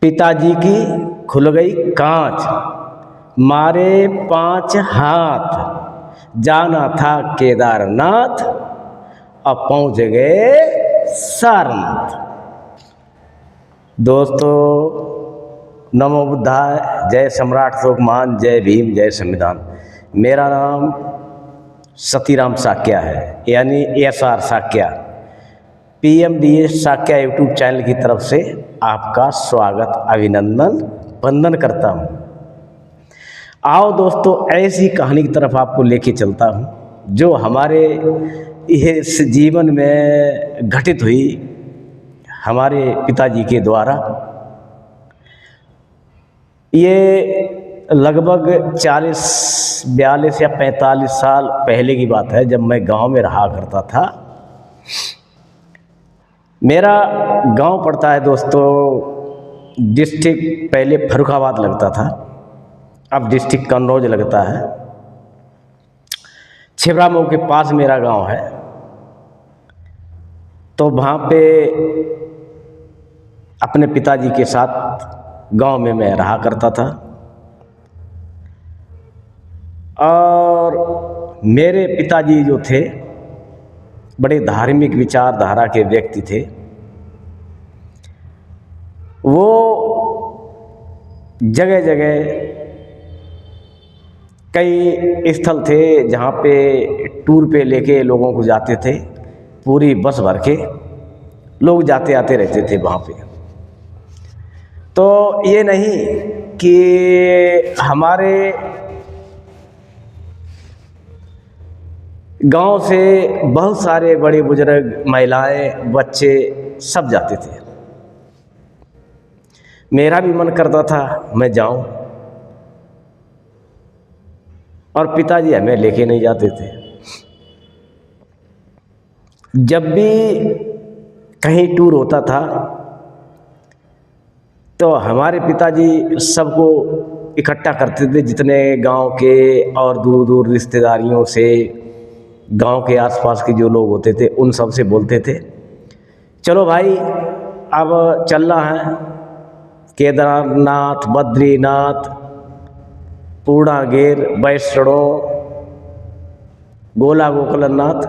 पिताजी की खुल गई कांच, मारे 5 हाथ, जाना था केदारनाथ, अब पहुंच गए सारनाथ। दोस्तों, नमो बुद्धाय, जय सम्राट अशोकमान, जय भीम, जय संविधान। मेरा नाम सतीराम साक्या है, यानी SR Sakya. PMDS Sakya YouTube channel की तरफ से आपका स्वागत, अभिनंदन, वंदन करता हूँ। आओ दोस्तों, ऐसी कहानी की तरफ आपको लेके चलता हूँ जो हमारे इस जीवन में घटित हुई हमारे पिताजी के द्वारा। ये लगभग 40, 42 या 45 साल पहले की बात है, जब मैं गांव में रहा करता था। मेरा गांव पड़ता है दोस्तों, डिस्ट्रिक्ट पहले फर्रुखाबाद लगता था, अब डिस्ट्रिक्ट कन्नौज लगता है। छिबरामऊ के पास मेरा गांव है। तो वहाँ पे अपने पिताजी के साथ गांव में मैं रहा करता था। और मेरे पिताजी जो थे, बड़े धार्मिक विचारधारा के व्यक्ति थे। वो जगह जगह कई स्थल थे जहाँ पे टूर पे लेके लोगों को जाते थे, पूरी बस भर के लोग जाते आते रहते थे वहाँ पे। तो ये नहीं कि हमारे गांव से बहुत सारे बड़े बुजुर्ग, महिलाएं, बच्चे सब जाते थे। मेरा भी मन करता था मैं जाऊं, और पिताजी हमें लेके नहीं जाते थे। जब भी कहीं टूर होता था तो हमारे पिताजी सबको इकट्ठा करते थे, जितने गांव के और दूर दूर रिश्तेदारियों से, गांव के आसपास के जो लोग होते थे, उन सब से बोलते थे, चलो भाई अब चलना है केदारनाथ, बद्रीनाथ, पूर्णागिर, वैष्णो, गोला गोकलनाथ,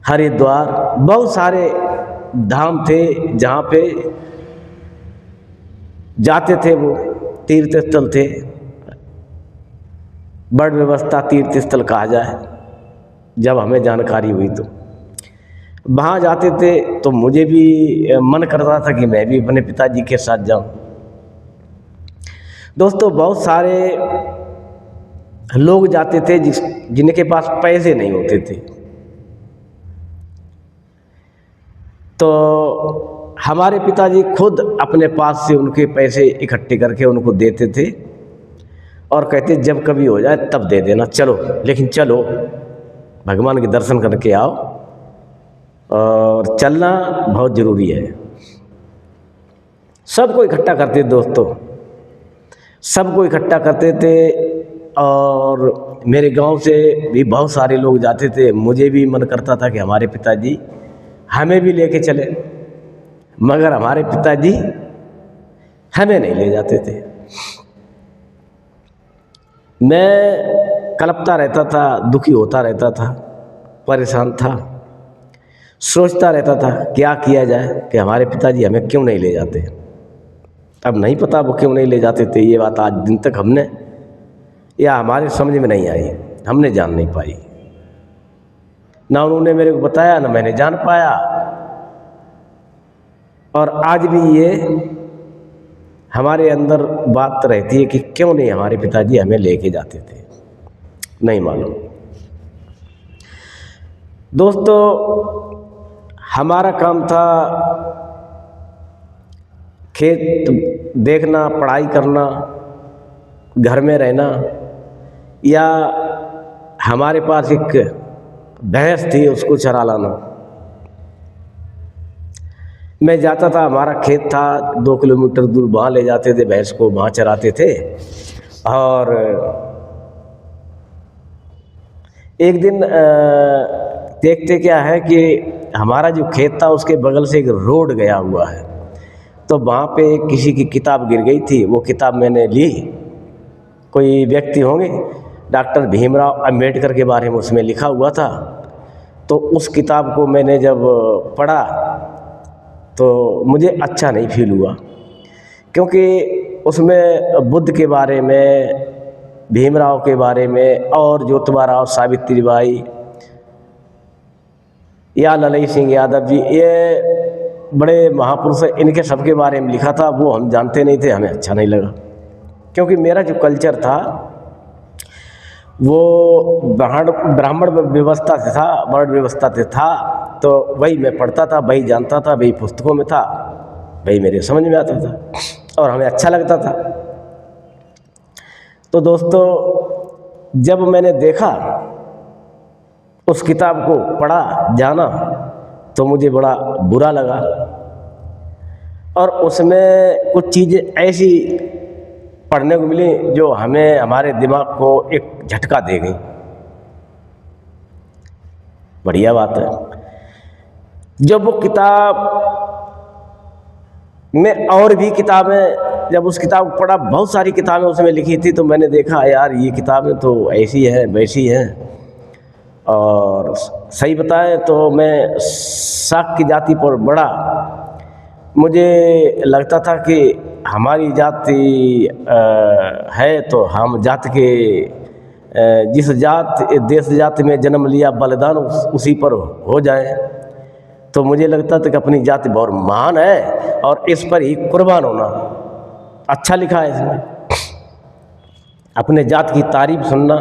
हरिद्वार, बहुत सारे धाम थे जहाँ पे जाते थे। वो तीर्थ स्थल थे, बड़ व्यवस्था तीर्थ स्थल कहा जाए। जब हमें जानकारी हुई तो वहाँ जाते थे, तो मुझे भी मन करता था कि मैं भी अपने पिताजी के साथ जाऊं। दोस्तों, बहुत सारे लोग जाते थे जिनके पास पैसे नहीं होते थे। तो हमारे पिताजी खुद अपने पास से उनके पैसे इकट्ठे करके उनको देते थे और कहते जब कभी हो जाए तब दे देना, चलो लेकिन चलो, भगवान के दर्शन करके आओ, और चलना बहुत ज़रूरी है। सबको इकट्ठा करते दोस्तों, सबको इकट्ठा करते थे। और मेरे गांव से भी बहुत सारे लोग जाते थे। मुझे भी मन करता था कि हमारे पिताजी हमें भी लेके चले, मगर हमारे पिताजी हमें नहीं ले जाते थे। मैं कलपता रहता था, दुखी होता रहता था, परेशान था, सोचता रहता था क्या किया जाए कि हमारे पिताजी हमें क्यों नहीं ले जाते। अब नहीं पता वो क्यों नहीं ले जाते थे, ये बात आज दिन तक हमने, या हमारे समझ में नहीं आई, हमने जान नहीं पाई। ना उन्होंने मेरे को बताया, ना मैंने जान पाया। और आज भी ये हमारे अंदर बात रहती है कि क्यों नहीं हमारे पिताजी हमें लेके जाते थे, नहीं मालूम। दोस्तों, हमारा काम था खेत देखना, पढ़ाई करना, घर में रहना, या हमारे पास एक भैंस थी उसको चरा लाना। मैं जाता था, हमारा खेत था 2 किलोमीटर दूर, वहाँ ले जाते थे भैंस को, वहाँ चराते थे। और एक दिन देखते क्या है कि हमारा जो खेत था उसके बगल से एक रोड गया हुआ है। तो वहाँ पे किसी की किताब गिर गई थी, वो किताब मैंने ली। कोई व्यक्ति होंगे, डॉक्टर भीमराव अंबेडकर के बारे में उसमें लिखा हुआ था। तो उस किताब को मैंने जब पढ़ा तो मुझे अच्छा नहीं फील हुआ, क्योंकि उसमें बुद्ध के बारे में, भीमराव के बारे में और ज्योतिबा सावित्रीबाई या ललई सिंह यादव जी, ये बड़े महापुरुष हैं, इनके सबके बारे में लिखा था। वो हम जानते नहीं थे, हमें अच्छा नहीं लगा, क्योंकि मेरा जो कल्चर था वो ब्राह्मण व्यवस्था से था, वर्ण व्यवस्था से था। तो वही मैं पढ़ता था, वही जानता था, वही पुस्तकों में था, वही मेरे समझ में आता था और हमें अच्छा लगता था। तो दोस्तों, जब मैंने देखा, उस किताब को पढ़ा, जाना, तो मुझे बड़ा बुरा लगा और उसमें कुछ चीज़ें ऐसी पढ़ने को मिली जो हमें, हमारे दिमाग को एक झटका दे गई। बढ़िया बात है। जब वो किताब में और भी किताबें, जब उस किताब को पढ़ा, बहुत सारी किताबें उसमें लिखी थी, तो मैंने देखा यार ये किताबें तो ऐसी हैं वैसी हैं। और सही बताएं तो मैं शाक्य जाति पर बड़ा, मुझे लगता था कि हमारी जाति है तो हम जात के, जिस जात देश जाति में जन्म लिया बलिदान उसी पर हो जाए। तो मुझे लगता था कि अपनी जाति बहुत महान है और इस पर ही कुर्बान होना। अच्छा लिखा है इसमें, अपने जात की तारीफ सुनना,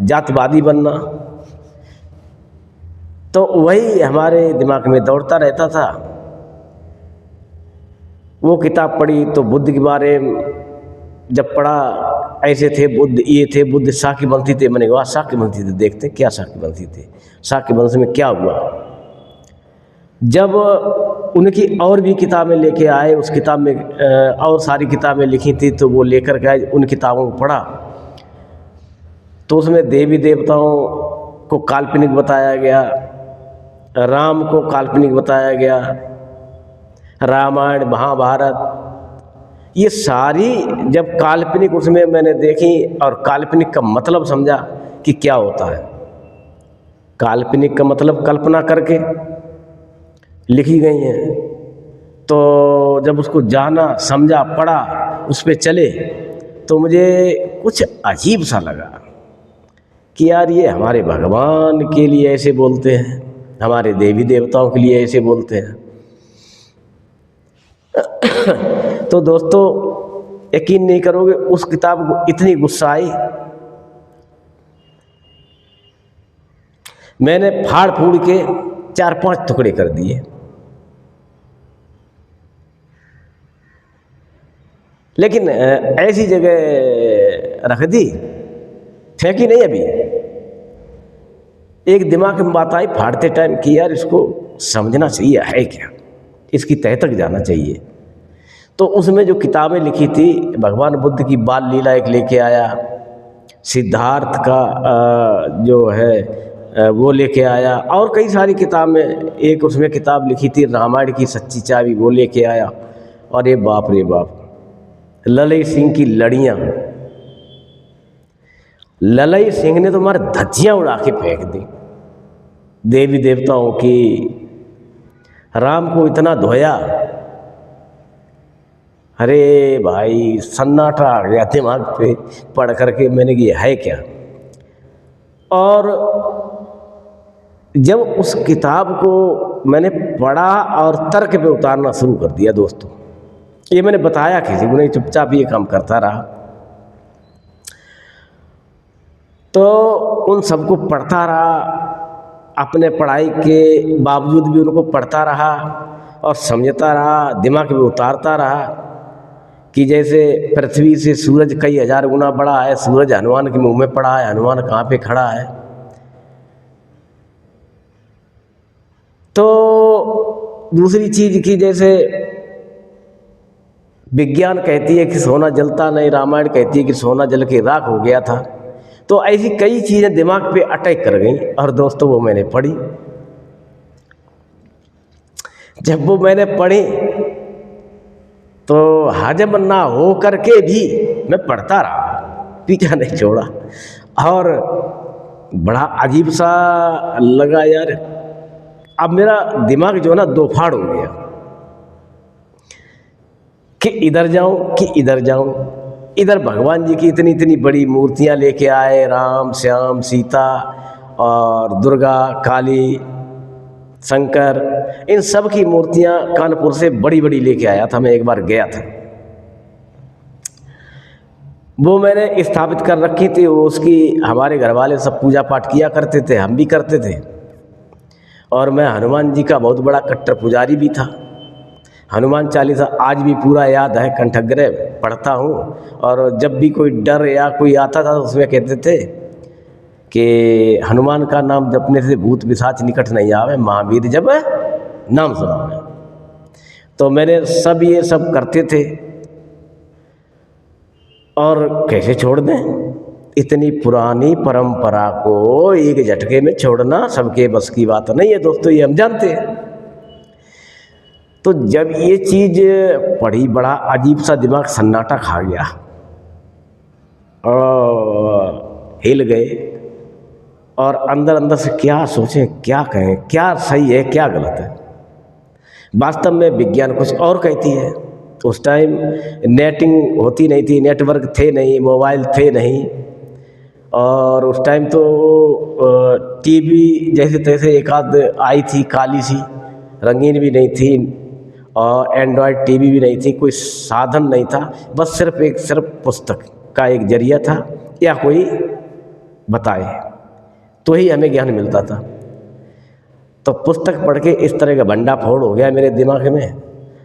जातिवादी बनना। तो वही हमारे दिमाग में दौड़ता रहता था। वो किताब पढ़ी तो बुद्ध के बारे में जब पढ़ा, ऐसे थे बुद्ध, ये थे बुद्ध, शाक्य वंशी थे। मैंने कहा शाक्य वंशी थे, देखते क्या शाक्य वंशी थे, शाक्य वंश में क्या हुआ। जब उनकी और भी किताबें लेके आए, उस किताब में और सारी किताबें लिखी थी, तो वो लेकर के आए, उन किताबों को पढ़ा तो उसमें देवी देवताओं को काल्पनिक बताया गया, राम को काल्पनिक बताया गया, रामायण महाभारत, ये सारी जब काल्पनिक उसमें मैंने देखी और काल्पनिक का मतलब समझा कि क्या होता है। काल्पनिक का मतलब कल्पना करके लिखी गई हैं। तो जब उसको जाना, समझा, पढ़ा, उस पे चले, तो मुझे कुछ अजीब सा लगा कि यार ये हमारे भगवान के लिए ऐसे बोलते हैं, हमारे देवी देवताओं के लिए ऐसे बोलते हैं। तो दोस्तों, यकीन नहीं करोगे, उस किताब को इतनी गुस्सा आई, मैंने फाड़ फूड़ के 4-5 टुकड़े कर दिए। लेकिन ऐसी जगह रख दी, फेंकी नहीं। अभी एक दिमाग में बात आई फाड़ते टाइम कि यार इसको समझना चाहिए है क्या, इसकी तह तक जाना चाहिए। तो उसमें जो किताबें लिखी थी, भगवान बुद्ध की बाल लीला एक लेके आया, सिद्धार्थ का जो है वो लेके आया, और कई सारी किताबें, एक उसमें किताब लिखी थी रामायण की सच्ची चाबी, वो लेके आया। और ये बाप रे बाप, ललई सिंह की लड़ियाँ, ललई सिंह ने तो हमारे धज्जियाँ उड़ा के फेंक दी देवी देवताओं की। राम को इतना धोया, अरे भाई सन्नाटा आ गया दिमाग पे पढ़ करके। मैंने कि है क्या। और जब उस किताब को मैंने पढ़ा और तर्क पे उतारना शुरू कर दिया दोस्तों, ये मैंने बताया किसी को नहीं, चुपचाप ये काम करता रहा। तो उन सबको पढ़ता रहा, अपने पढ़ाई के बावजूद भी उनको पढ़ता रहा और समझता रहा, दिमाग में उतारता रहा कि जैसे पृथ्वी से सूरज कई हजार गुना बड़ा है, सूरज हनुमान के मुंह में पड़ा है, हनुमान कहाँ पे खड़ा है। तो दूसरी चीज़ की, जैसे विज्ञान कहती है कि सोना जलता नहीं, रामायण कहती है कि सोना जल के राख हो गया था। तो ऐसी कई चीज़ें दिमाग पे अटैक कर गई और दोस्तों वो मैंने पढ़ी। जब वो मैंने पढ़ी तो हजम ना हो करके भी मैं पढ़ता रहा, पीछा नहीं छोड़ा। और बड़ा अजीब सा लगा यार, अब मेरा दिमाग जो है ना दो फाड़ हो गया कि इधर जाऊं कि इधर जाऊं। इधर भगवान जी की इतनी इतनी बड़ी मूर्तियां लेके आए, राम श्याम सीता और दुर्गा काली शंकर, इन सब की मूर्तियां कानपुर से बड़ी बड़ी लेके आया था। मैं एक बार गया था, वो मैंने स्थापित कर रखी थी। वो उसकी हमारे घर वाले सब पूजा पाठ किया करते थे, हम भी करते थे। और मैं हनुमान जी का बहुत बड़ा कट्टर पुजारी भी था। हनुमान चालीसा आज भी पूरा याद है, कंठग्रह पढ़ता हूँ। और जब भी कोई डर या कोई आता था तो उसमें कहते थे कि हनुमान का नाम जपने से भूत पिशाच निकट नहीं आवे, महावीर जब नाम सुनावे। तो मैंने सब ये सब करते थे। और कैसे छोड़ दें, इतनी पुरानी परंपरा को एक झटके में छोड़ना सबके बस की बात नहीं है दोस्तों, ये हम जानते हैं। तो जब ये चीज़ पढ़ी, बड़ा अजीब सा दिमाग सन्नाटा खा गया और हिल गए। और अंदर अंदर से क्या सोचें, क्या कहें, क्या सही है क्या गलत है। वास्तव में विज्ञान कुछ और कहती है। उस टाइम नेटिंग होती नहीं थी, नेटवर्क थे नहीं, मोबाइल थे नहीं। और उस टाइम तो टीवी जैसे तैसे एक आध आई थी, काली सी, रंगीन भी नहीं थी। और एंड्रॉयड टीवी भी नहीं थी, कोई साधन नहीं था। बस सिर्फ पुस्तक का एक जरिया था, या कोई बताए तो ही हमें ज्ञान मिलता था। तो पुस्तक पढ़ के इस तरह का भंडा फोड़ हो गया मेरे दिमाग में,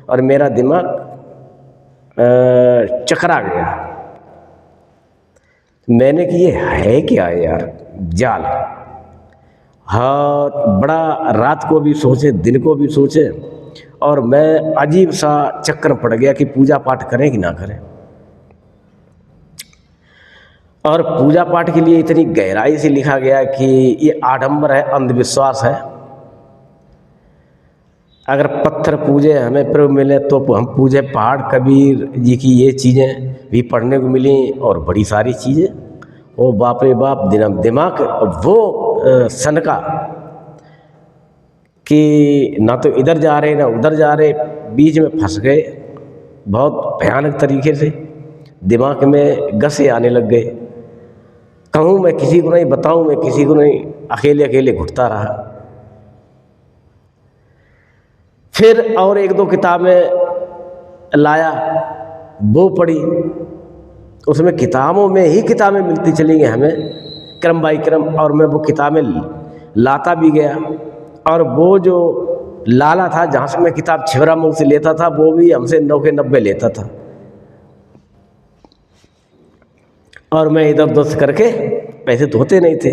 और मेरा दिमाग चकरा गया। मैंने कि ये है क्या यार, जाल। हाँ, बड़ा रात को भी सोचे, दिन को भी सोचे। और मैं अजीब सा चक्कर पड़ गया कि पूजा पाठ करें कि ना करें। और पूजा पाठ के लिए इतनी गहराई से लिखा गया कि ये आडंबर है, अंधविश्वास है। अगर पत्थर पूजे हमें प्रभु मिले तो हम पूजे पहाड़। कबीर जी की ये चीज़ें भी पढ़ने को मिली और बड़ी सारी चीज़ें। ओ बाप रे बाप, दिमाग वो सनका कि ना तो इधर जा रहे ना उधर जा रहे, बीच में फंस गए। बहुत भयानक तरीके से दिमाग में गसे आने लग गए। कहूँ मैं किसी को नहीं, बताऊँ मैं किसी को नहीं, अकेले अकेले घुटता रहा। फिर और एक दो किताबें लाया, वो पढ़ी। उसमें किताबों में ही किताबें मिलती चली गई हमें, क्रम बाई क्रम। और मैं वो किताबें लाता भी गया। और वो जो लाला था, जहाँ से मैं किताब छिबरा मुँह से लेता था, वो भी हमसे 9 के 90 लेता था। और मैं इधर उधर करके पैसे तो होते नहीं थे,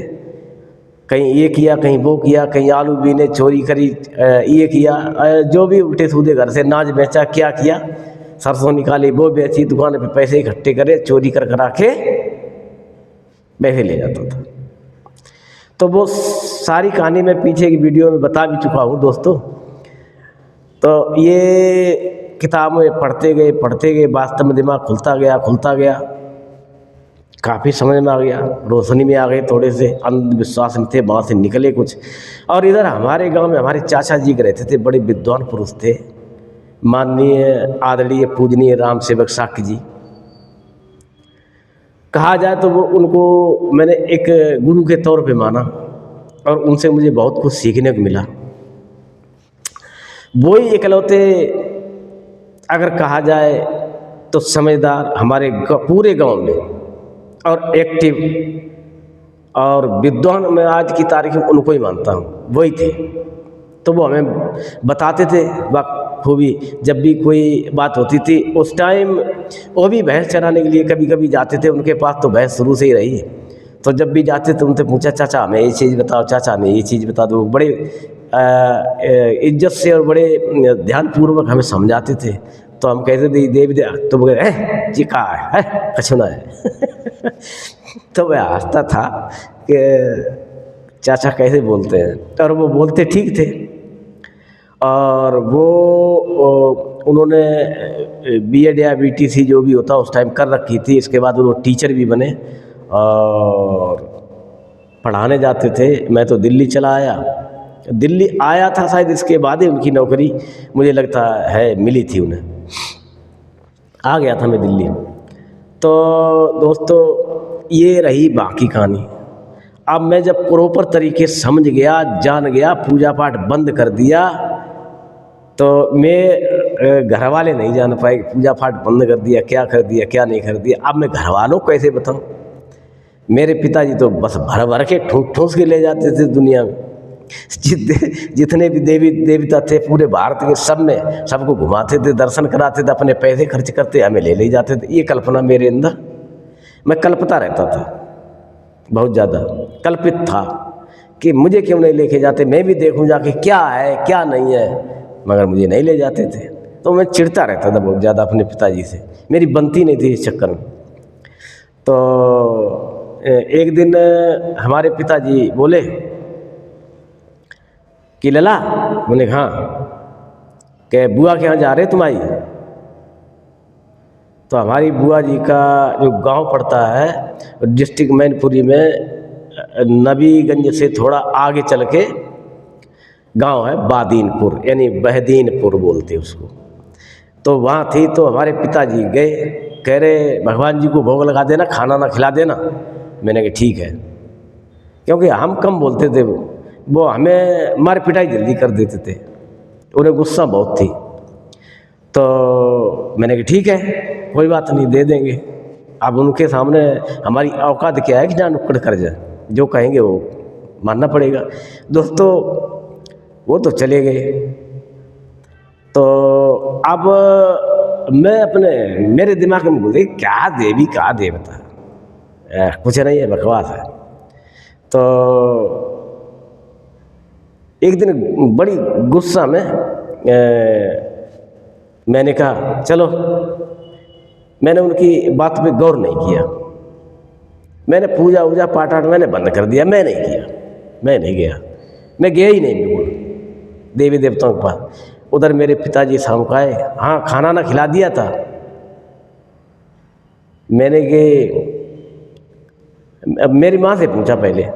कहीं ये किया कहीं वो किया, कहीं आलू बीने चोरी करी, ये किया, जो भी उल्टे सूदे घर से नाज बेचा, क्या किया, सरसों निकाली वो बेची, दुकान पे पैसे इकट्ठे करे, चोरी कर करा के पैसे ले जाता था। तो वो सारी कहानी मैं पीछे की वीडियो में बता भी चुका हूँ दोस्तों। तो ये किताबें पढ़ते गए, वास्तव में दिमाग खुलता गया। काफ़ी समझ में आ गया, रोशनी में आ गए। थोड़े से अंधविश्वास में थे, वहाँ से निकले कुछ। और इधर हमारे गांव में हमारे चाचा जी रहते थे, बड़े विद्वान पुरुष थे, माननीय आदरणीय पूजनीय राम सेवक साक्य जी कहा जाए तो। वो उनको मैंने एक गुरु के तौर पे माना, और उनसे मुझे बहुत कुछ सीखने को मिला। वो ही इकलौते अगर कहा जाए तो समझदार हमारे पूरे गांव में, और एक्टिव और विद्वान मैं आज की तारीख में उनको ही मानता हूँ, वही थे। तो वो हमें बताते थे बखूबी। जब भी कोई बात होती थी उस टाइम, वो भी भैंस चराने के लिए कभी कभी जाते थे उनके पास, तो भैंस शुरू से ही रही। तो जब भी जाते तो उनसे पूछा, चाचा हमें ये चीज़ बताओ, चाचा हमें ये चीज़ बता दो। बड़े इज्जत से और बड़े ध्यानपूर्वक हमें समझाते थे। तो हम कहते थे देवी दे, तो बोले जी कहा है कछुना है। तो मैं हंसता था कि चाचा कैसे बोलते हैं, और वो बोलते ठीक थे। और वो उन्होंने बीएड या बीटीसी जो भी होता उस टाइम कर रखी थी। इसके बाद वो टीचर भी बने और पढ़ाने जाते थे। मैं तो दिल्ली चला आया, दिल्ली आया था शायद इसके बाद ही उनकी नौकरी मुझे लगता है मिली थी उन्हें। आ गया था मैं दिल्ली। तो दोस्तों ये रही बाकी कहानी। अब मैं जब प्रॉपर तरीके समझ गया, जान गया, पूजा पाठ बंद कर दिया, तो मैं घर वाले नहीं जान पाए पूजा पाठ बंद कर दिया, क्या कर दिया क्या नहीं कर दिया। अब मैं घर वालों को कैसे बताऊं? मेरे पिताजी तो बस भर भर के ठूस ठूस के ले जाते थे दुनिया में। जितने भी देवी देवता थे पूरे भारत के सब में सबको घुमाते थे, दर्शन कराते थे, अपने पैसे खर्च करते हमें ले जाते थे। ये कल्पना मेरे अंदर, मैं कल्पता रहता था, बहुत ज़्यादा कल्पित था कि मुझे क्यों नहीं लेके जाते, मैं भी देखूं जाके क्या है क्या नहीं है, मगर मुझे नहीं ले जाते थे। तो मैं चिढ़ता रहता था बहुत ज़्यादा अपने पिताजी से, मेरी बनती नहीं थी इस चक्कर में। तो एक दिन हमारे पिताजी बोले कि लला, मैंने कहा हाँ, कि बुआ के यहाँ जा रहे तुम आई? तो हमारी बुआ जी का जो गांव पड़ता है डिस्ट्रिक्ट मैनपुरी में, नबीगंज से थोड़ा आगे चल के गांव है बादीनपुर, यानी बहदीनपुर बोलते उसको। तो वहाँ थी, तो हमारे पिताजी गए, कह रहे भगवान जी को भोग लगा देना, खाना ना खिला देना। मैंने कहा ठीक है, क्योंकि हम कम बोलते थे, वो हमें मार पिटाई जल्दी कर देते थे, उन्हें गुस्सा बहुत थी। तो मैंने कहा ठीक है कोई बात नहीं, दे देंगे। अब उनके सामने हमारी औकात क्या है कि ना नुक्कड़ कर जाए, जो कहेंगे वो मानना पड़ेगा। दोस्तों वो तो चले गए। तो अब मैं अपने मेरे दिमाग में बोले क्या देवी क्या देवता, कुछ नहीं है, बकवास है। तो एक दिन बड़ी गुस्सा में मैंने कहा चलो, मैंने उनकी बात पे गौर नहीं किया, मैंने पूजा वूजा पाठ मैंने बंद कर दिया, मैं नहीं किया, मैं नहीं गया, मैं गया ही नहीं बिल्कुल देवी देवताओं के पास। उधर मेरे पिताजी शाम को आए, हाँ खाना ना खिला दिया था। मैंने कि अब मेरी माँ से पूछा पहले,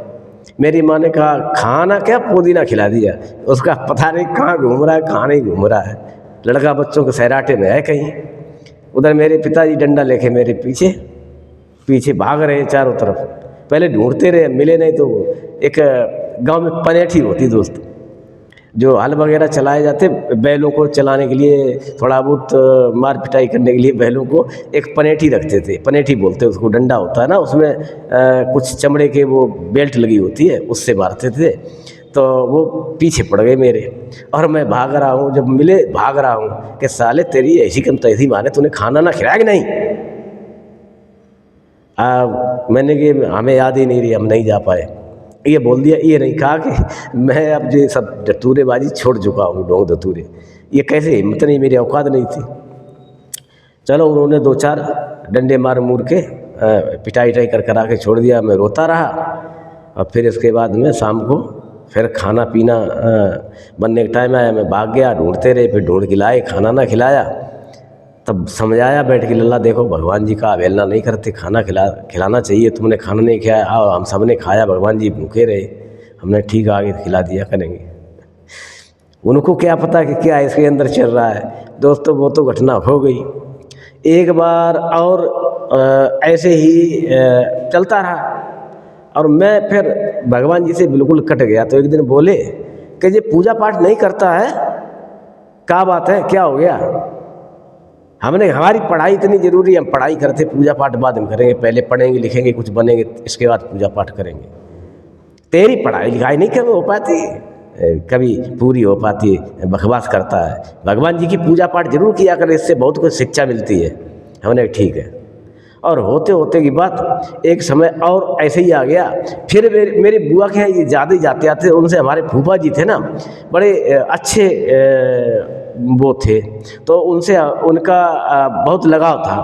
मेरी माँ ने कहा खाना क्या पुदीना खिला दिया, उसका पता नहीं कहाँ घूम रहा है कहाँ नहीं घूम रहा है, लड़का बच्चों के सहराटे में है कहीं। उधर मेरे पिताजी डंडा लेके मेरे पीछे पीछे भाग रहे चारों तरफ, पहले ढूंढते रहे, मिले नहीं। तो एक गांव में पनेठी होती दोस्त, जो हल वगैरह चलाए जाते बैलों को चलाने के लिए, थोड़ा बहुत मार पिटाई करने के लिए बैलों को एक पनेठी रखते थे, पनेठी बोलते उसको, डंडा होता है ना, उसमें कुछ चमड़े के वो बेल्ट लगी होती है, उससे मारते थे। तो वो पीछे पड़ गए मेरे, और मैं भाग रहा हूँ, जब मिले भाग रहा हूँ कि साले तेरी ऐसी कम तैसी माने, तूने खाना ना खिलाया कि नहीं? मैंने कि हमें याद ही नहीं रही, हम नहीं जा पाए, ये बोल दिया। ये नहीं कहा कि मैं अब ये सब धतूरेबाजी छोड़ चुका हूँ, ढोंग धतूरे, ये कैसे हिम्मत नहीं, मेरी औकात नहीं थी। चलो उन्होंने 2-4 डंडे मार मूर के पिटाई कर करा के छोड़ दिया। मैं रोता रहा, और फिर इसके बाद में शाम को फिर खाना पीना बनने का टाइम आया, मैं भाग गया, ढूंढते रहे, फिर ढूंढ के लाए, खाना ना खिलाया। तब समझाया बैठ के, लल्ला देखो भगवान जी का अवहेलना नहीं करते, खाना खिलाना चाहिए, तुमने खाना नहीं खाया, आओ हम सब ने खाया, भगवान जी भूखे रहे, हमने ठीक आगे खिला दिया करेंगे। उनको क्या पता कि क्या इसके अंदर चल रहा है। दोस्तों वो तो घटना हो गई। एक बार और ऐसे ही चलता रहा, और मैं फिर भगवान जी से बिल्कुल कट गया। तो एक दिन बोले कि ये पूजा पाठ नहीं करता है, क्या बात है, क्या हो गया? हमने हमारी पढ़ाई इतनी ज़रूरी है, हम पढ़ाई करते, पूजा पाठ बाद में करेंगे, पहले पढ़ेंगे लिखेंगे कुछ बनेंगे, इसके बाद पूजा पाठ करेंगे। तेरी पढ़ाई लिखाई नहीं कभी हो पाती, कभी पूरी हो पाती, बकवास करता है। भगवान जी की पूजा पाठ जरूर किया कर, इससे बहुत कुछ शिक्षा मिलती है। हमने ठीक है। और होते होते की बात, एक समय और ऐसे ही आ गया। फिर मेरे बुआ के यहाँ ये ज़्यादा ही जाते आते, उनसे हमारे फूफा जी थे ना, बड़े अच्छे वो थे, तो उनसे उनका बहुत लगाव था।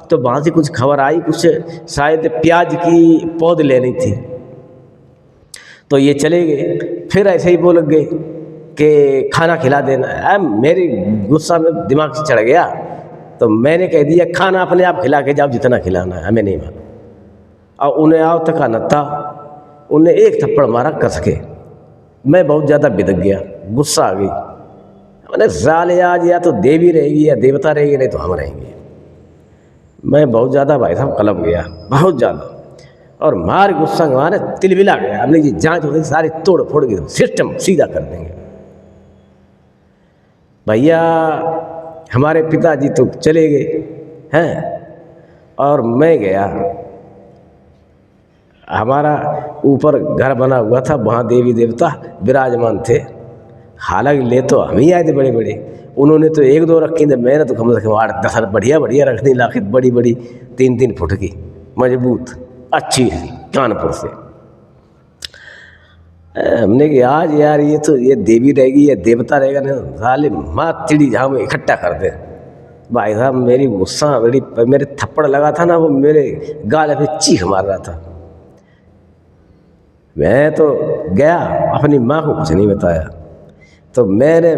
तो वहाँ से कुछ खबर आई, कुछ शायद प्याज की पौध लेनी थी, तो ये चले गए। फिर ऐसे ही वो लग गए कि खाना खिला देना। मेरी गुस्सा में दिमाग से चढ़ गया, तो मैंने कह दिया खाना अपने आप खिला के जाओ, जितना खिलाना है, हमें नहीं मालूम। और उन्हें आओ तक न था, उन्हें एक थप्पड़ मारा कस के। मैं बहुत ज़्यादा बिदक गया, गुस्सा आ गई। मैंने साले आज या तो देवी रहेगी या देवता रहेगी, नहीं तो हम रहेंगे। मैं बहुत ज़्यादा भाई साहब कलप गया, बहुत ज़्यादा, और मार गुस्सा मारे तिलबिला गया। हमने ये जांच होती सारी तोड़ फोड़ के सिस्टम सीधा कर देंगे। भैया हमारे पिताजी तो चले गए हैं, और मैं गया। हमारा ऊपर घर बना हुआ था, वहाँ देवी देवता विराजमान थे। हालांकि ले तो हम ही आए थे बड़े बड़े, उन्होंने तो एक दो रखी थी, मैंने तो कम से कम 8-10 बढ़िया बढ़िया रखनी, लाखित बड़ी बड़ी 3-3 फुट की मजबूत अच्छी थी कानपुर से। हमने कि आज यार ये देवी रहेगी या देवता रहेगा, नहीं साले माँ चिड़ी झाम इकट्ठा कर दे। भाई साहब मेरी गुस्सा बड़ी, मेरे थप्पड़ लगा था ना, वो मेरे गाल पे चीख मार रहा था। मैं तो गया, अपनी माँ को कुछ नहीं बताया। तो मैंने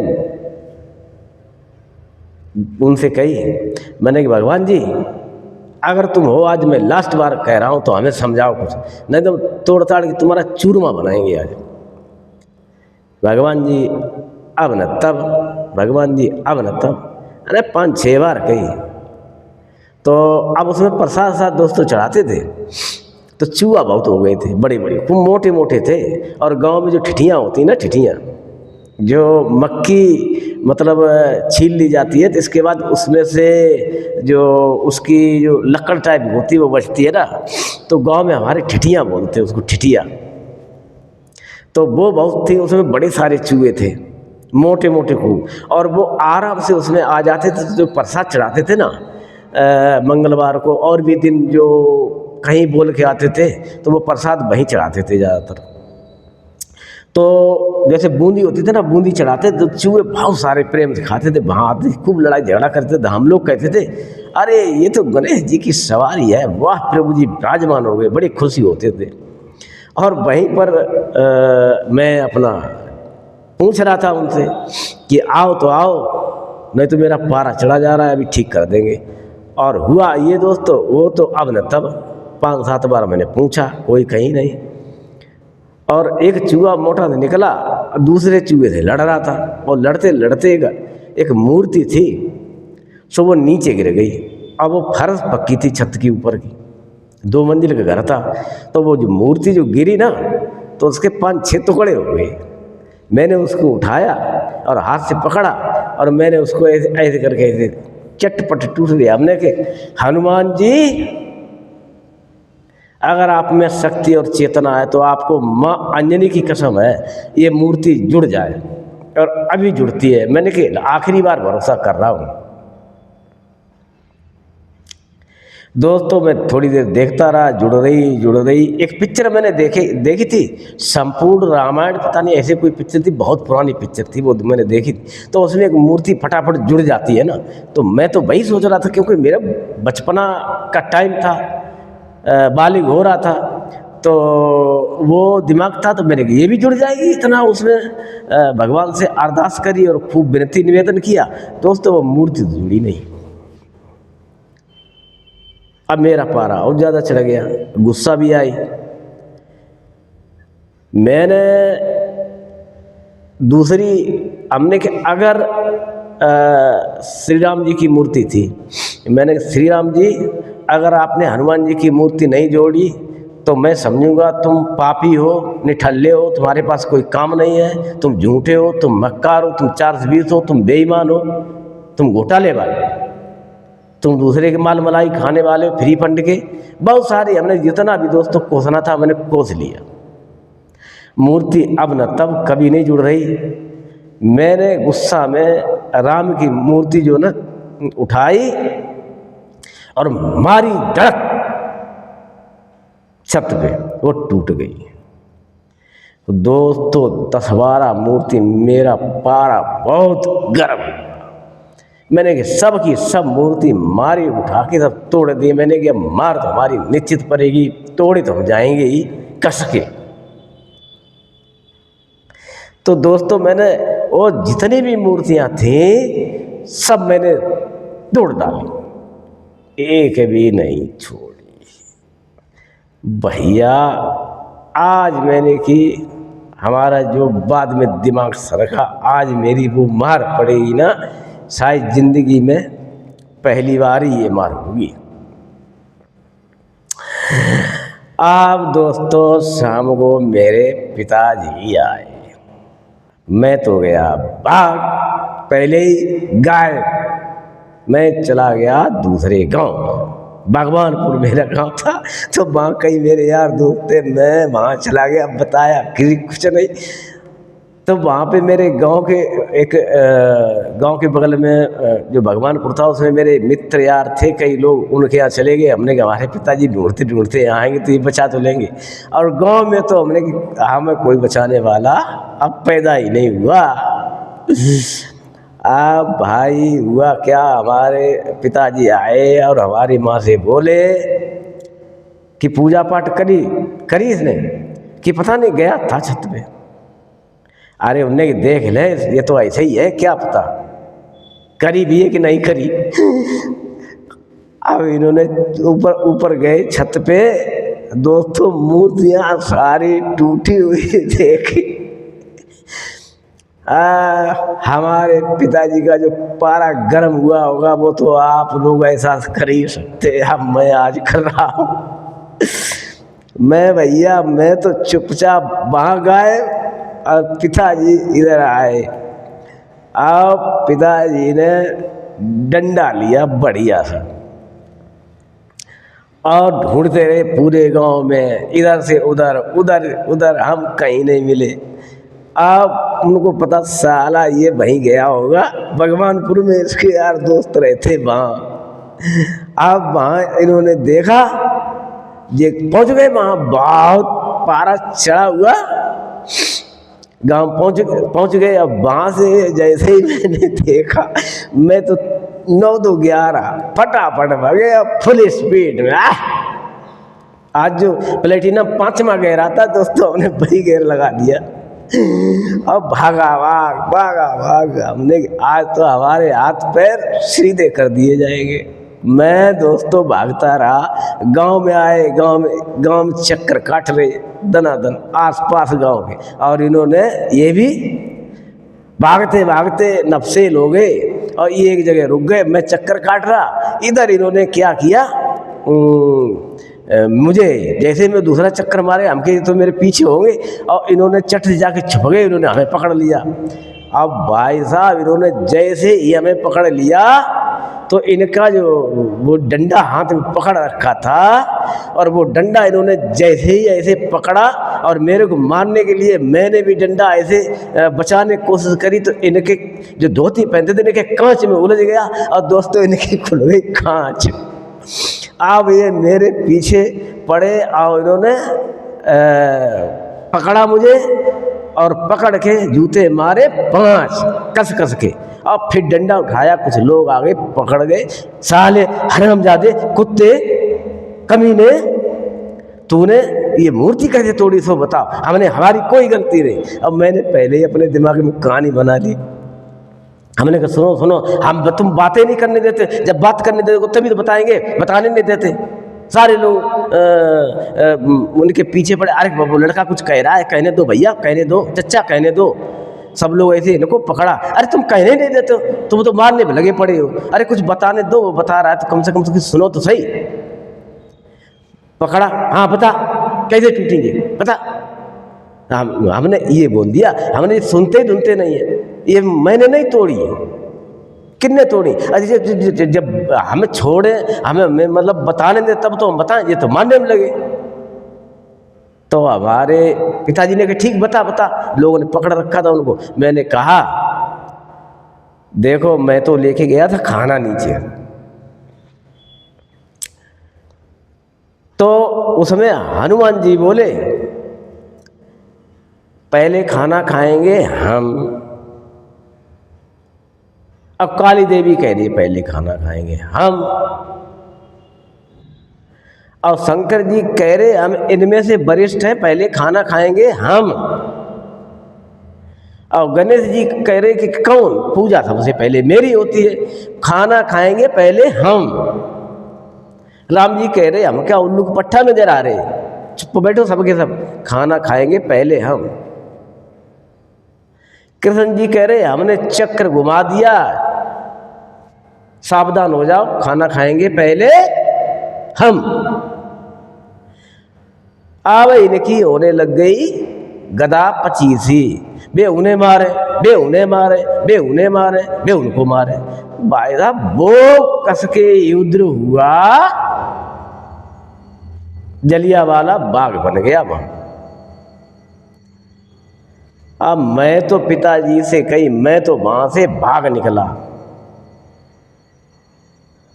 उनसे कही, मैंने कि भगवान जी अगर तुम हो, आज मैं लास्ट बार कह रहा हूँ, तो हमें समझाओ कुछ, नहीं तो तोड़ ताड़ के तुम्हारा चूरमा बनाएंगे आज। भगवान जी अब न तब, भगवान जी अब न तब, अरे 5-6 बार कही। तो अब उसमें प्रसाद साथ दोस्तों चढ़ाते थे, तो चूहा बहुत हो गए थे, बड़े बड़े खूब मोटे मोटे थे। और गांव में जो ठिठियाँ होती ना, ठिठियाँ जो मक्की मतलब छील ली जाती है, तो इसके बाद उसमें से जो उसकी जो लकड़ टाइप होती है वो बचती है ना, तो गांव में हमारे ठिठियाँ बोलते हैं उसको, ठिठियाँ। तो वो बहुत थी, उसमें बड़े सारे चूहे थे, मोटे मोटे खूब, और वो आराम से उसमें आ जाते थे। जो प्रसाद चढ़ाते थे ना मंगलवार को, और भी दिन जो कहीं बोल के आते थे, तो वो प्रसाद वहीं चढ़ाते थे ज़्यादातर। तो जैसे बूंदी होती थी ना, बूंदी चढ़ाते तो चूहे बहुत सारे प्रेम से खाते थे, वहाँ आते खूब लड़ाई झगड़ा करते थे। हम लोग कहते थे अरे ये तो गणेश जी की सवारी है, वाह प्रभु जी विराजमान हो गए, बड़ी खुशी होते थे। और वहीं पर मैं अपना पूछ रहा था उनसे कि आओ तो आओ, नहीं तो मेरा पारा चढ़ा जा रहा है, अभी ठीक कर देंगे। और हुआ ये दोस्तों, वो तो अब न तब 5-7 बार मैंने पूछा, कोई कहीं नहीं। और एक चूहा मोटा से निकला, दूसरे चूहे से लड़ रहा था, और लड़ते लड़ते एक मूर्ति थी, सो वो नीचे गिर गई। अब वो फर्श पक्की थी, छत की ऊपर की, 2 मंजिल का घर था। तो वो जो मूर्ति जो गिरी ना, तो उसके 5-6 टुकड़े हो गए। मैंने उसको उठाया और हाथ से पकड़ा, और मैंने उसको ऐसे करके ऐसे चटपट टूट दिया। हमने कि हनुमान जी अगर आप में शक्ति और चेतना है, तो आपको माँ अंजनी की कसम है ये मूर्ति जुड़ जाए, और अभी जुड़ती है। मैंने कि आखिरी बार भरोसा कर रहा हूँ। दोस्तों मैं थोड़ी देर देखता रहा, जुड़ रही। एक पिक्चर मैंने देखी थी, संपूर्ण रामायण, पता नहीं ऐसे कोई पिक्चर थी, बहुत पुरानी पिक्चर थी, वो मैंने देखी थी। तो उसमें एक मूर्ति फटाफट जुड़ जाती है ना, तो मैं तो वही सोच रहा था, क्योंकि मेरा बचपना का टाइम था, बालिग हो रहा था, तो वो दिमाग था, तो मैंने कहा ये भी जुड़ जाएगी। इतना उसमें भगवान से अरदास करी और खूब विनती निवेदन किया। दोस्तों वो मूर्ति तो जुड़ी नहीं। अब मेरा पारा और ज़्यादा चढ़ गया, गुस्सा भी आई। मैंने दूसरी, हमने कि अगर श्री राम जी की मूर्ति थी, मैंने श्री राम जी अगर आपने हनुमान जी की मूर्ति नहीं जोड़ी, तो मैं समझूंगा तुम पापी हो, निठल्ले हो, तुम्हारे पास कोई काम नहीं है, तुम झूठे हो, तुम मक्कार हो, तुम 420 हो, तुम बेईमान हो, तुम घोटाले वाले, तुम दूसरे के माल मलाई खाने वाले, फ्री फंड के, बहुत सारे। हमने जितना भी दोस्तों कोसना था मैंने कोस लिया। मूर्ति अब न तब कभी नहीं जुड़ रही। मैंने गुस्सा में राम की मूर्ति जो ना उठाई और मारी धड़क छत पे, वो टूट गई। तो दोस्तों 10-12 मूर्ति, मेरा पारा बहुत गर्म। मैंने कि सब की सब मूर्ति मारी, उठा के सब तोड़ दी। मैंने कि मार तो हमारी निश्चित पड़ेगी, तोड़े तो हम जाएंगे ही कस के। तो दोस्तों मैंने और जितनी भी मूर्तियां थीं सब मैंने तोड़ डाली, एक भी नहीं छोड़ी। भैया आज मैंने कि हमारा जो बाद में दिमाग सरका, आज मेरी वो मार पड़ेगी ना, शायद जिंदगी में पहली बार ही ये मार होगी। अब दोस्तों शाम को मेरे पिताजी आए, मैं तो गया भाग, पहले ही गायब। मैं चला गया दूसरे गांव, भगवानपुर मेरा गांव था, तो वहाँ कई मेरे यार दोस्त थे, मैं वहाँ चला गया, बताया कि कुछ नहीं। तो वहाँ पे मेरे गांव के एक गांव के बगल में जो भगवानपुर था उसमें मेरे मित्र यार थे कई लोग, उनके यहाँ चले गए। हमने कहा हमारे पिताजी ढूंढते ढूंढते आएंगे तो ये बचा तो लेंगे। और गांव में तो हमने हमें कोई बचाने वाला अब पैदा ही नहीं हुआ। अब भाई हुआ क्या, हमारे पिताजी आए और हमारी माँ से बोले कि पूजा पाठ करी इसने कि पता नहीं, गया था छत पे। अरे उनने देख ले, ये तो ऐसे ही है, क्या पता करी भी है कि नहीं करी। अब इन्होंने ऊपर गए छत पे, दोस्तों मूर्तियां सारी टूटी हुई देखी। हमारे पिताजी का जो पारा गर्म हुआ होगा वो तो आप लोग एहसास कर ही सकते। अब मैं आज कर रहा हूँ, मैं भैया मैं तो चुपचाप वहाँ गए और पिताजी इधर आए। अब पिताजी ने डंडा लिया बढ़िया सा और ढूंढते रहे पूरे गांव में, इधर से उधर उधर उधर, हम कहीं नहीं मिले। अब उनको पता साला ये वहीं गया होगा, भगवानपुर में इसके यार दोस्त रहते वहाँ। अब वहाँ इन्होंने देखा, ये पहुँच गए वहाँ, बहुत पारा चढ़ा हुआ, गांव पहुँच गए। अब वहाँ से जैसे ही मैंने देखा, मैं तो 9-2-11 फटाफट भागे, अब फुल स्पीड में। आज जो प्लेटिनम 5वां गेयर आता दोस्तों, हमने वही गेयर लगा दिया। अब भागा भाग हमने, आज तो हमारे हाथ पैर सीधे कर दिए जाएंगे। मैं दोस्तों भागता रहा, गांव में आए, गांव में चक्कर काट रहे दनादन आसपास गांव के, और इन्होंने ये भी भागते भागते नफसेल हो गए और ये एक जगह रुक गए। मैं चक्कर काट रहा, इधर इन्होंने क्या किया, मुझे जैसे मैं दूसरा चक्कर मारे, हमके तो मेरे पीछे होंगे, और इन्होंने चट से जाके छुप गए, इन्होंने हमें पकड़ लिया। अब भाई साहब इन्होंने जैसे ही हमें पकड़ लिया तो इनका जो वो डंडा हाथ में पकड़ रखा था, और वो डंडा इन्होंने जैसे ही ऐसे पकड़ा और मेरे को मारने के लिए मैंने भी डंडा ऐसे बचाने की कोशिश करी, तो इनके जो धोती पहनते थे इनके कांच में उलझ गया, और दोस्तों इनकी खुल गई कांच। अब ये मेरे पीछे पड़े और इन्होंने पकड़ा मुझे, और पकड़ के जूते मारे 5 कस के, और फिर डंडा उठाया, कुछ लोग आगे पकड़ गए, साले हरामजादे कुत्ते कमीने, तूने ये मूर्ति कैसे तोड़ी, सो बताओ। हमने, हमारी कोई गलती नहीं। अब मैंने पहले ही अपने दिमाग में कहानी बना ली। हमने कहा सुनो, हम तुम बातें नहीं करने देते, जब बात करने देते तभी तो बताएंगे, बताने नहीं देते। सारे लोग उनके पीछे पड़े, अरे बाबू लड़का कुछ कह रहा है, कहने दो भैया, कहने दो चचा, कहने दो। सब लोग ऐसे इनको पकड़ा, अरे तुम कहने नहीं देते हो, तुम तो मारने में लगे पड़े हो, अरे कुछ बताने दो, वो बता रहा है तो कम से कम तो सुनो तो सही। पकड़ा, हाँ बता कैसे टूटेंगे बता। हमने ये बोल दिया, हमने सुनते ढूंढते नहीं है, ये मैंने नहीं तोड़ी है, किन्ने तोड़ी। अरे जब हमें छोड़े, हमें मतलब बताने दे तब तो हम बताएं, ये तो मानने में लगे। तो हमारे पिताजी ने कहा ठीक बता। लोगों ने पकड़ रखा था उनको। मैंने कहा देखो मैं तो लेके गया था खाना नीचे, तो उसमें हनुमान जी बोले पहले खाना खाएंगे हम। अब काली देवी कह रही पहले खाना खाएंगे हम, और शंकर जी कह रहे हम इनमें से वरिष्ठ हैं, पहले खाना खाएंगे हम। और गणेश जी कह रहे कि कौन पूजा सबसे पहले मेरी होती है, खाना खाएंगे पहले हम। राम जी कह रहे हम क्या उल्लू को पट्टा नजर आ रहे, चुप बैठो सबके सब, खाना खाएंगे पहले हम। कृष्ण जी कह रहे हमने चक्र घुमा दिया, सावधान हो जाओ, खाना खाएंगे पहले हम। अब इनकी होने लग गई गदा पचीसी, बे उन्हें मारे, बे उन्हें मारे, बे उन्हें मारे, बे उनको मारे। भाई साहब वो कसके युद्ध हुआ, जलियांवाला बाग बन गया वहां। अब मैं तो पिताजी से कही, मैं तो वहां से भाग निकला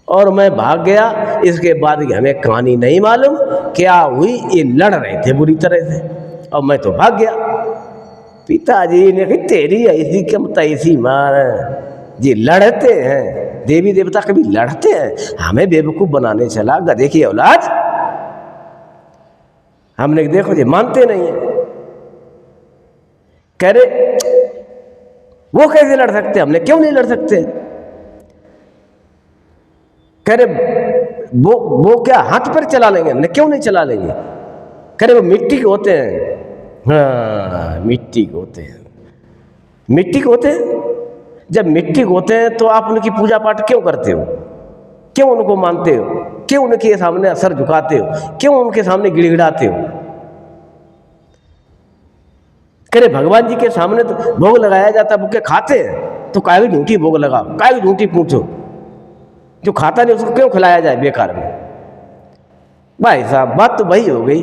और मैं भाग गया। इसके बाद हमें कहानी नहीं मालूम क्या हुई, ये लड़ रहे थे बुरी तरह से और मैं तो भाग गया। पिताजी ने कही तेरी ऐसी कम तैसी मार, जी लड़ते हैं, देवी देवता कभी लड़ते हैं, हमें बेवकूफ बनाने चला, गधे की औलाद। हमने देखो जी मानते नहीं है, कह रहे वो कैसे लड़ सकते, हमने क्यों नहीं लड़ सकते। कह रहे वो क्या हाथ पर चला लेंगे, हमने क्यों नहीं चला लेंगे। कह रहे वो मिट्टी के होते हैं, हाँ मिट्टी के होते हैं, मिट्टी के होते हैं। जब मिट्टी के होते हैं तो आप उनकी पूजा पाठ क्यों करते हो, क्यों उनको मानते हो, क्यों उनके सामने सर झुकाते हो, क्यों उनके सामने गिड़गिड़ाते हो। करे भगवान जी के सामने तो भोग लगाया जाता, भूखे खाते हैं तो काय भी झूठी भोग लगाओ, काय भी झूठी पूछो, जो खाता नहीं उसको क्यों खिलाया जाए बेकार में। भाई साहब बात तो वही हो गई,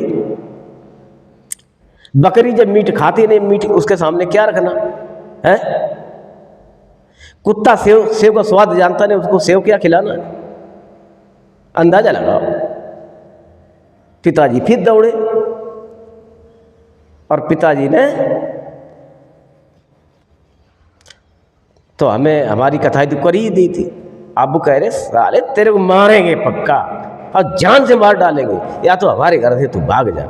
बकरी जब मीट खाती नहीं, मीट उसके सामने क्या रखना है। कुत्ता सेव का स्वाद जानता नहीं, उसको सेव क्या खिलाना, अंदाजा लगाओ। पिताजी फिर दौड़े और पिताजी ने तो हमें हमारी कथाएं तो कर ही दी थी। अब कह रहे साले तेरे को मारेंगे पक्का और जान से मार डालेंगे, या तो हमारे घर से तू भाग जा।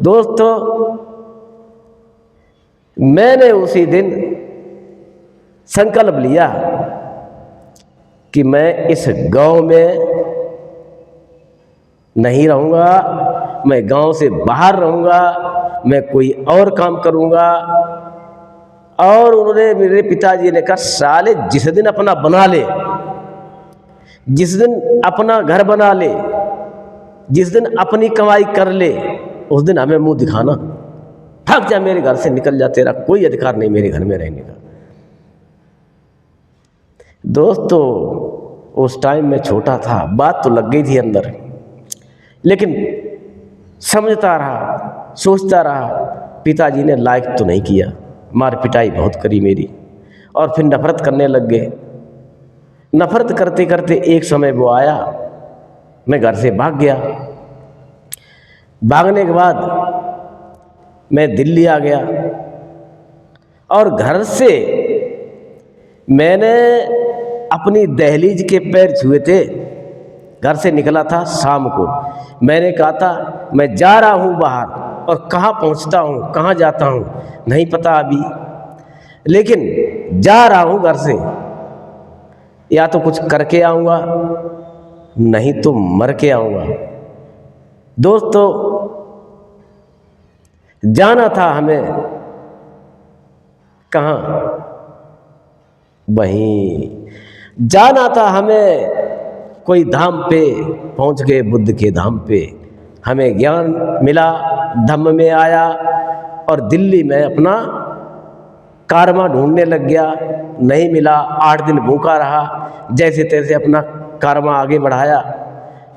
दोस्तों मैंने उसी दिन संकल्प लिया कि मैं इस गांव में नहीं रहूंगा, मैं गांव से बाहर रहूंगा, मैं कोई और काम करूंगा। और उन्होंने मेरे पिताजी ने कहा साले जिस दिन अपना बना ले, जिस दिन अपना घर बना ले, जिस दिन अपनी कमाई कर ले, उस दिन हमें मुंह दिखाना, भाग जा मेरे घर से, निकल जा, तेरा कोई अधिकार नहीं मेरे घर में रहने का। दोस्तों उस टाइम में छोटा था, बात तो लग गई थी अंदर, लेकिन समझता रहा, सोचता रहा। पिताजी ने लाइक तो नहीं किया, मार पिटाई बहुत करी मेरी, और फिर नफरत करने लग गए। नफरत करते करते एक समय वो आया, मैं घर से भाग गया। भागने के बाद मैं दिल्ली आ गया और घर से मैंने अपनी दहलीज के पैर छुए थे। घर से निकला था शाम को, मैंने कहा था मैं जा रहा हूँ बाहर, और कहाँ पहुँचता हूँ कहाँ जाता हूँ नहीं पता अभी, लेकिन जा रहा हूँ घर से, या तो कुछ करके आऊँगा नहीं तो मर के आऊँगा। दोस्तों जाना था हमें कहाँ, वहीं जाना था हमें कोई धाम पे। पहुंच गए बुद्ध के धाम पे, हमें ज्ञान मिला, धम्म में आया और दिल्ली में अपना कारमा ढूंढने लग गया। नहीं मिला, 8 दिन भूखा रहा, जैसे तैसे अपना कारमा आगे बढ़ाया।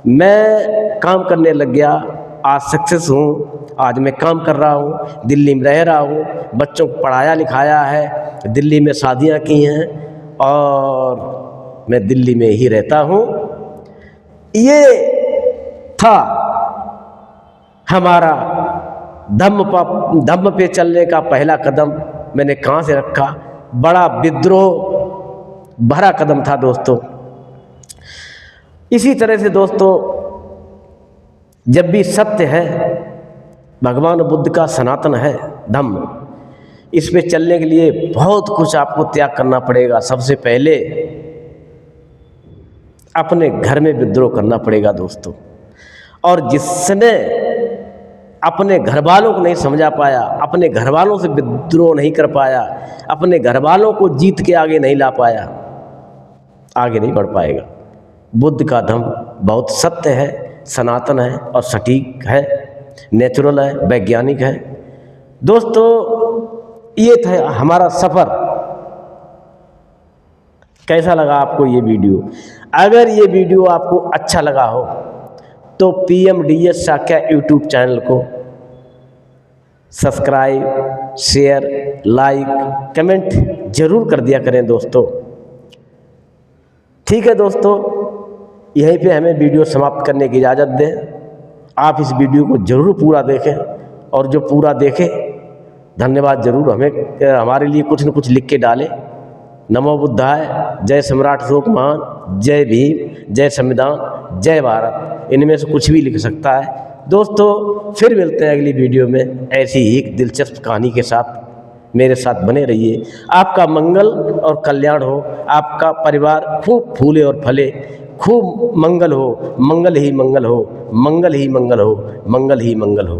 मैं काम करने लग गया, आज सक्सेस हूँ, आज मैं काम कर रहा हूँ, दिल्ली में रह रहा हूँ, बच्चों को पढ़ाया लिखाया है, दिल्ली में शादियाँ की हैं और मैं दिल्ली में ही रहता हूँ। ये था हमारा धम्म पे चलने का पहला कदम। मैंने कहाँ से रखा, बड़ा विद्रोह भरा कदम था दोस्तों। इसी तरह से दोस्तों जब भी सत्य है, भगवान बुद्ध का सनातन है धम्म, इस पे चलने के लिए बहुत कुछ आपको त्याग करना पड़ेगा। सबसे पहले अपने घर में विद्रोह करना पड़ेगा दोस्तों। और जिसने अपने घर वालों को नहीं समझा पाया, अपने घर वालों से विद्रोह नहीं कर पाया, अपने घर वालों को जीत के आगे नहीं ला पाया, आगे नहीं बढ़ पाएगा। बुद्ध का धम्म बहुत सत्य है, सनातन है और सटीक है, नेचुरल है, वैज्ञानिक है। दोस्तों ये था हमारा सफ़र। कैसा लगा आपको ये वीडियो? अगर ये वीडियो आपको अच्छा लगा हो तो PMDS साक्या यूट्यूब चैनल को सब्सक्राइब, शेयर, लाइक, कमेंट जरूर कर दिया करें दोस्तों। ठीक है दोस्तों, यहीं पे हमें वीडियो समाप्त करने की इजाज़त दें। आप इस वीडियो को जरूर पूरा देखें और जो पूरा देखे धन्यवाद जरूर हमें हमारे लिए कुछ न कुछ लिख के डालें। नमो बुद्धाय, जय सम्राट अशोक महान, जय भीम, जय संविधान, जय भारत, इनमें से कुछ भी लिख सकता है। दोस्तों फिर मिलते हैं अगली वीडियो में ऐसी ही एक दिलचस्प कहानी के साथ। मेरे साथ बने रहिए। आपका मंगल और कल्याण हो, आपका परिवार खूब फूले और फले, खूब मंगल हो, मंगल ही मंगल हो, मंगल ही मंगल हो, मंगल ही मंगल हो।